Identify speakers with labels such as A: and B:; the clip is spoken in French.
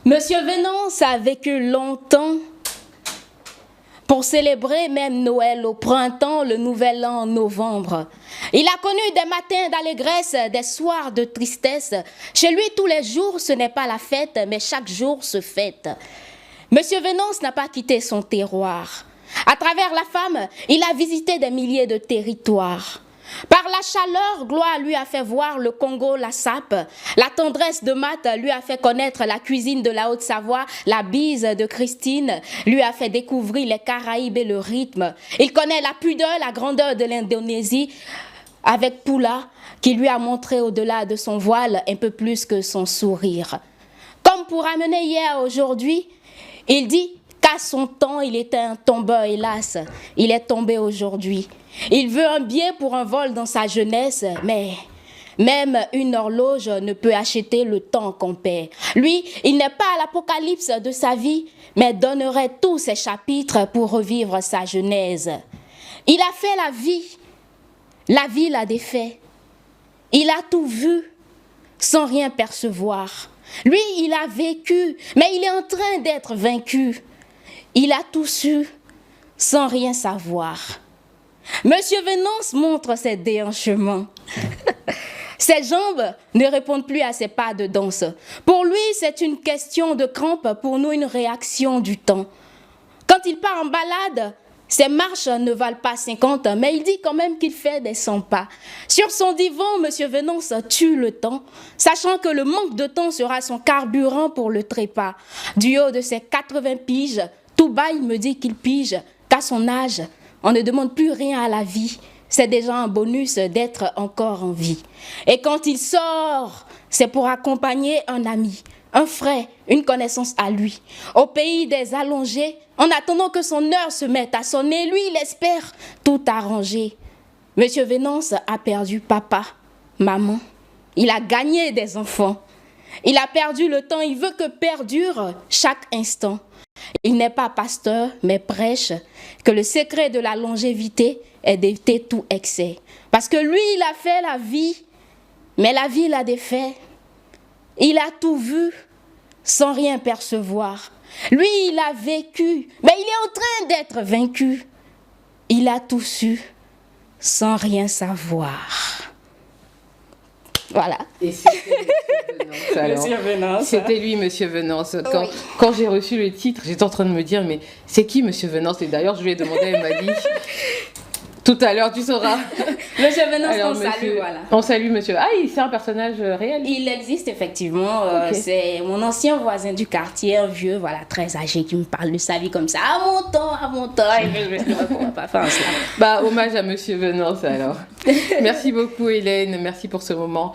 A: Monsieur Venance a vécu longtemps pour célébrer même Noël au printemps, le nouvel an en novembre. Il a connu des matins d'allégresse, des soirs de tristesse. Chez lui, tous les jours, ce n'est pas la fête, mais chaque jour se fête. Monsieur Venance n'a pas quitté son terroir. À travers la femme, il a visité des milliers de territoires. Par la chaleur, Gloire lui a fait voir le Congo, la sape. La tendresse de Matt lui a fait connaître la cuisine de la Haute-Savoie. La bise de Christine lui a fait découvrir les Caraïbes et le rythme. Il connaît la pudeur, la grandeur de l'Indonésie avec Poula, qui lui a montré au-delà de son voile un peu plus que son sourire. Comme pour amener hier aujourd'hui, il dit qu'à son temps, il était un tombeur, hélas. Il est tombé aujourd'hui. Il veut un bien pour un vol dans sa jeunesse, mais même une horloge ne peut acheter le temps qu'on perd. Lui, il n'est pas à l'apocalypse de sa vie, mais donnerait tous ses chapitres pour revivre sa genèse. Il a fait la vie l'a défait. Il a tout vu sans rien percevoir. Lui, il a vécu, mais il est en train d'être vaincu. Il a tout su sans rien savoir. Monsieur Venance montre ses déhanchements. Ses jambes ne répondent plus à ses pas de danse. Pour lui, c'est une question de crampe, pour nous, une réaction du temps. Quand il part en balade, ses marches ne valent pas 50, mais il dit quand même qu'il fait des 100 pas. Sur son divan, Monsieur Venance tue le temps, sachant que le manque de temps sera son carburant pour le trépas. Du haut de ses 80 piges, tout bas, il me dit qu'il pige qu'à son âge, on ne demande plus rien à la vie. C'est déjà un bonus d'être encore en vie. Et quand il sort, c'est pour accompagner un ami, un frère, une connaissance à lui. Au pays des allongés, en attendant que son heure se mette à sonner, lui, il espère tout arranger. Monsieur Venance a perdu papa, maman. Il a gagné des enfants. Il a perdu le temps, il veut que perdure chaque instant. Il n'est pas pasteur, mais prêche que le secret de la longévité est d'éviter tout excès. Parce que lui, il a fait la vie, mais la vie l'a défait. Il a tout vu sans rien percevoir. Lui, il a vécu, mais il est en train d'être vaincu. Il a tout su sans rien savoir. Voilà.
B: Et c'était Monsieur Venance. C'était lui, Monsieur Venance. Quand j'ai reçu le titre, j'étais en train de me dire, mais c'est qui Monsieur Venance? Et d'ailleurs, je lui ai demandé, elle m'a dit, tout à l'heure, tu sauras.
A: Monsieur Venance, on salue, voilà.
B: On salue Monsieur. Ah, c'est un personnage réel?
A: Il existe effectivement. Okay. C'est mon ancien voisin du quartier, un vieux, voilà, très âgé, qui me parle de sa vie comme ça. À mon temps. Et je ne pas faire cela.
B: Bah, hommage à Monsieur Venance alors. Merci beaucoup, Hélène. Merci pour ce moment.